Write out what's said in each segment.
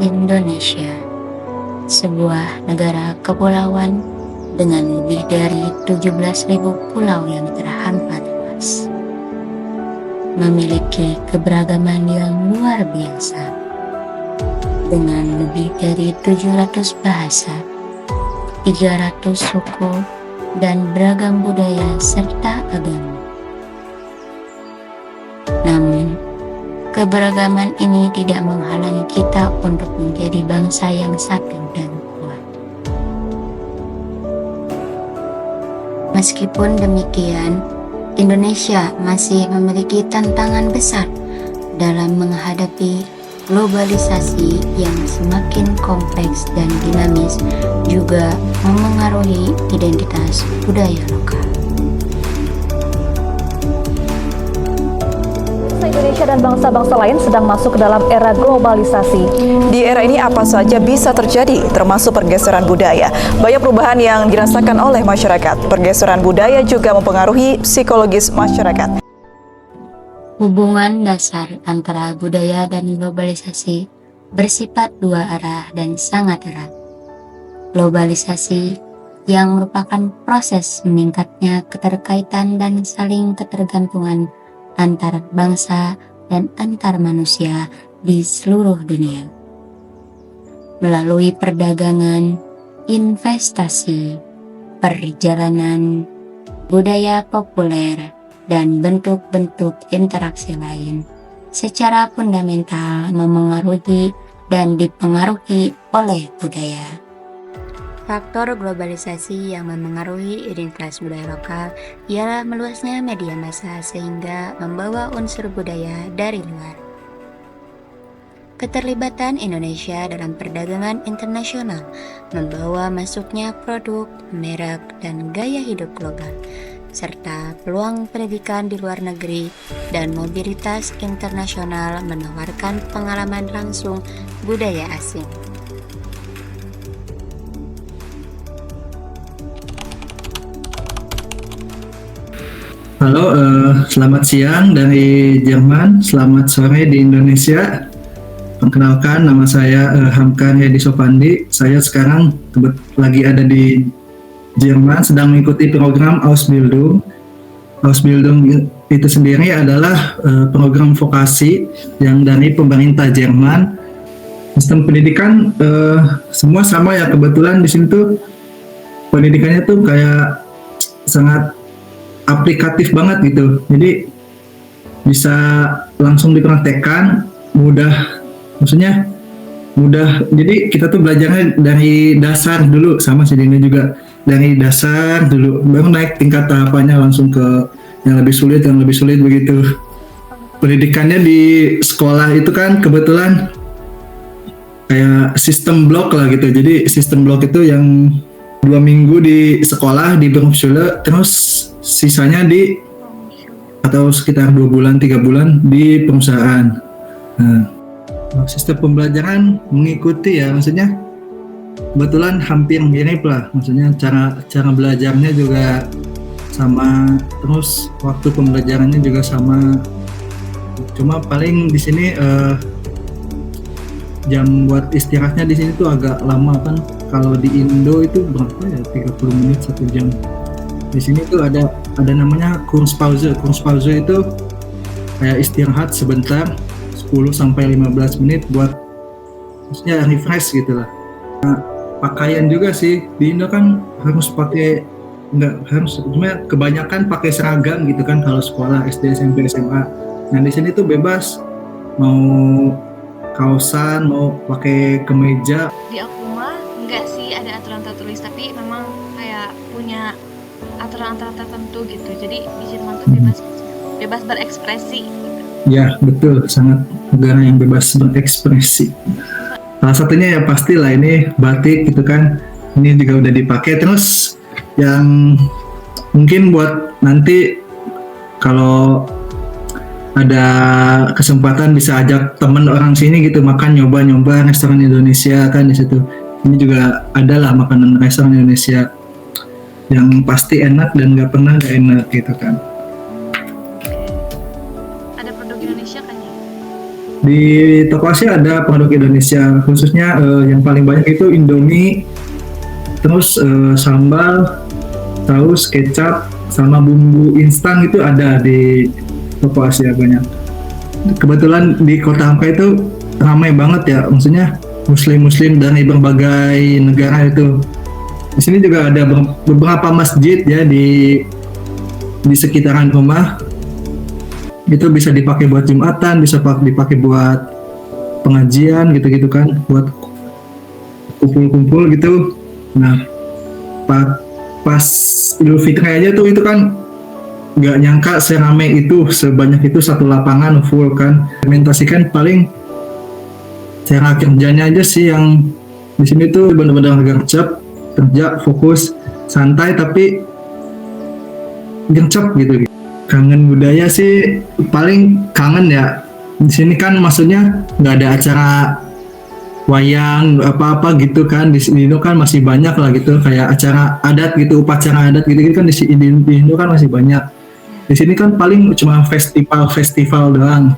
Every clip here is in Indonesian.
Indonesia, sebuah negara kepulauan dengan lebih dari 17.000 pulau yang terhampar luas, memiliki keberagaman yang luar biasa dengan lebih dari 700 bahasa, 300 suku, dan beragam budaya serta agama. Namun, keberagaman ini tidak menghalangi kita untuk menjadi bangsa yang satu dan kuat. Meskipun demikian, Indonesia masih memiliki tantangan besar dalam menghadapi globalisasi yang semakin kompleks dan dinamis, juga memengaruhi identitas budaya lokal. Indonesia dan bangsa-bangsa lain sedang masuk ke dalam era globalisasi. Di era ini apa saja bisa terjadi, termasuk pergeseran budaya. Banyak perubahan yang dirasakan oleh masyarakat. Pergeseran budaya juga mempengaruhi psikologis masyarakat. Hubungan dasar antara budaya dan globalisasi bersifat dua arah dan sangat erat. Globalisasi yang merupakan proses meningkatnya keterkaitan dan saling ketergantungan antar bangsa dan antar manusia di seluruh dunia. Melalui perdagangan, investasi, perjalanan, budaya populer, dan bentuk-bentuk interaksi lain secara fundamental memengaruhi dan dipengaruhi oleh budaya. Faktor globalisasi yang memengaruhi identitas budaya lokal ialah meluasnya media massa sehingga membawa unsur budaya dari luar. Keterlibatan Indonesia dalam perdagangan internasional membawa masuknya produk, merek, dan gaya hidup global, serta peluang pendidikan di luar negeri dan mobilitas internasional menawarkan pengalaman langsung budaya asing. Halo, selamat siang dari Jerman, selamat sore di Indonesia. Perkenalkan, nama saya Hamkan Hedi Sopandi. Saya sekarang lagi ada di Jerman, sedang mengikuti program Ausbildung. Ausbildung itu sendiri adalah program vokasi yang dari pemerintah Jerman. Sistem pendidikan semua sama ya, kebetulan di sini tuh pendidikannya tuh kayak sangat aplikatif banget gitu, jadi bisa langsung dipraktekkan, maksudnya mudah. Jadi kita tuh belajarnya dari dasar dulu, sama sih ini juga dari dasar dulu, baru naik tingkat tahapannya langsung ke yang lebih sulit begitu. Pendidikannya di sekolah itu kan kebetulan kayak sistem blok lah gitu, jadi sistem blok itu yang 2 minggu di sekolah di Berufsschule, terus sisanya atau sekitar 2 bulan 3 bulan di perusahaan. Nah, sistem pembelajaran mengikuti ya, maksudnya kebetulan hampir mirip lah, maksudnya cara belajarnya juga sama, terus waktu pembelajarannya juga sama. Cuma paling di sini jam buat istirahatnya di sini tuh agak lama kan. Kalau di Indo itu berapa ya, 30 menit 1 jam. Di sini tuh ada namanya kurs pause. Kurs pause itu kayak istirahat sebentar 10 sampai 15 menit buat maksudnya refresh gitu lah. Nah, pakaian juga sih di Indo kan harus pakai, nggak harus, cuma kebanyakan pakai seragam gitu kan kalau sekolah SD, SMP, SMA. Nah di sini tuh bebas, mau kaosan, mau pakai kemeja. Di aku mah enggak sih ada aturan tertulis, tapi memang kayak punya aturan-aturan tertentu gitu. Jadi di Jerman tuh bebas berekspresi gitu. Ya betul, sangat negara yang bebas berekspresi. Salah satunya ya pastilah ini batik gitu kan. Ini juga udah dipakai. Terus yang mungkin buat nanti kalau ada kesempatan bisa ajak temen orang sini gitu makan, nyoba restoran Indonesia kan di situ. Ini juga adalah makanan restoran Indonesia yang pasti enak dan nggak pernah nggak enak gitu kan. Ada produk Indonesia kan ya? Di toko Asia ada produk Indonesia, khususnya yang paling banyak itu Indomie, terus sambal, saus, kecap, sama bumbu instan itu ada di toko Asia banyak. Kebetulan di Kota Hamka itu ramai banget ya, maksudnya Muslim dari berbagai negara itu. Di sini juga ada beberapa masjid ya di sekitaran rumah. Itu bisa dipakai buat Jumatan, bisa dipakai buat pengajian gitu-gitu kan, buat kumpul-kumpul gitu. Nah, pas Idul Fitri aja tuh itu kan nggak nyangka seramai itu, sebanyak itu satu lapangan full kan. Implementasikan paling cara kerjanya aja sih yang di sini tuh benar-benar gercep, kerja fokus, santai tapi gercep gitu. Kangen budaya sih paling kangen ya. Di sini kan maksudnya nggak ada acara wayang apa-apa gitu kan. Di Indo kan masih banyak lah gitu kayak acara adat gitu, upacara adat gitu kan di Indo kan masih banyak. Di sini kan paling cuma festival doang,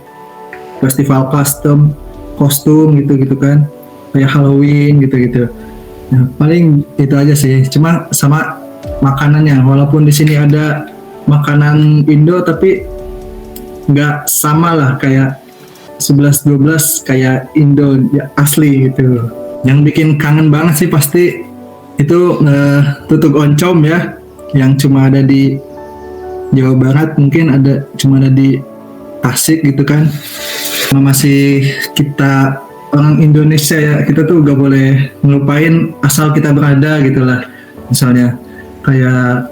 festival kostum gitu kan, kayak Halloween gitu. Nah, paling itu aja sih. Cuma sama makanannya, walaupun di sini ada makanan Indo tapi nggak sama lah kayak 11-12 kayak Indo ya, asli gitu. Yang bikin kangen banget sih pasti itu tutuk oncom ya, yang cuma ada di Jawa Barat, mungkin cuma ada di Tasik gitu kan. Masih kita orang Indonesia ya, kita tuh gak boleh ngelupain asal kita berada gitu lah. Misalnya kayak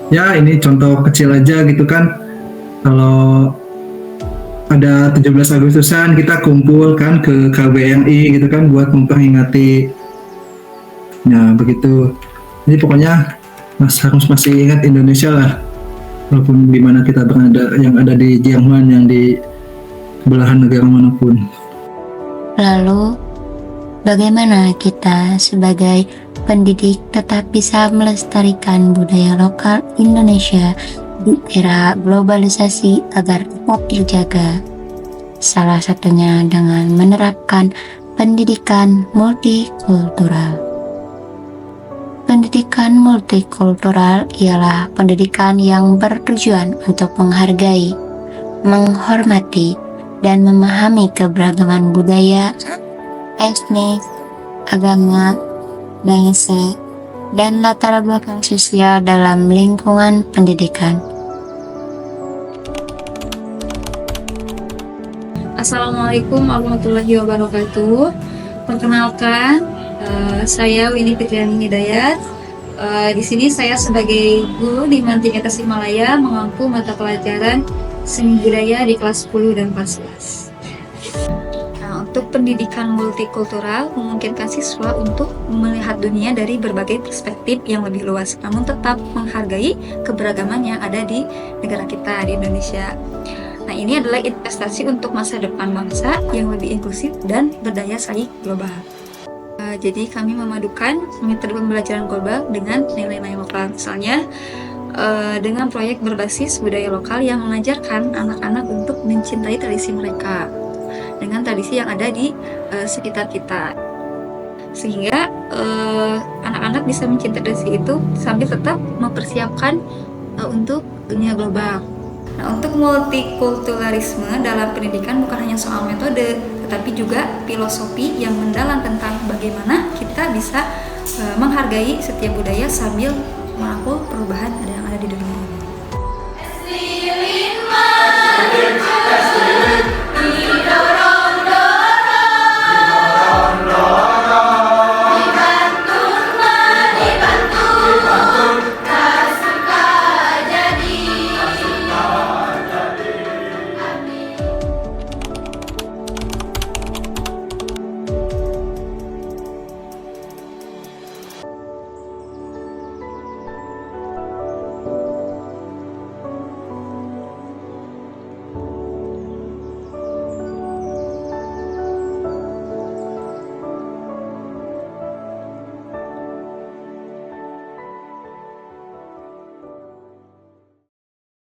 ya ini contoh kecil aja gitu kan, kalau ada 17 Agustusan kita kumpul kan ke KBRI gitu kan buat memperingati. Nah begitu, jadi pokoknya harus masih ingat Indonesia lah, walaupun dimana kita berada, yang ada di Jerman, yang di belahan negara manapun. Lalu, bagaimana kita sebagai pendidik tetap bisa melestarikan budaya lokal Indonesia di era globalisasi agar tetap terjaga? Salah satunya dengan menerapkan pendidikan multikultural. Pendidikan multikultural ialah pendidikan yang bertujuan untuk menghargai, menghormati, dan memahami keberagaman budaya, etnis, agama, bahasa, dan latar belakang sosial dalam lingkungan pendidikan. Assalamualaikum warahmatullahi wabarakatuh. Perkenalkan, saya Winnie Fitriani Hidayat. Di sini saya sebagai guru di Mantinya Tasikmalaya mengampu mata pelajaran Seni Budaya di kelas 10 dan 14. Nah, untuk pendidikan multikultural memungkinkan siswa untuk melihat dunia dari berbagai perspektif yang lebih luas, namun tetap menghargai keberagaman yang ada di negara kita, di Indonesia. Nah, ini adalah investasi untuk masa depan bangsa yang lebih inklusif dan berdaya saing global. Jadi kami memadukan metode pembelajaran global dengan nilai-nilai lokal, misalnya dengan proyek berbasis budaya lokal yang mengajarkan anak-anak untuk mencintai tradisi mereka dengan tradisi yang ada di sekitar kita, sehingga anak-anak bisa mencintai tradisi itu sambil tetap mempersiapkan untuk dunia global. Nah, untuk multikulturalisme dalam pendidikan bukan hanya soal metode, tetapi juga filosofi yang mendalam tentang bagaimana kita bisa menghargai setiap budaya sambil merangkul perubahan yang ada di dunia ini.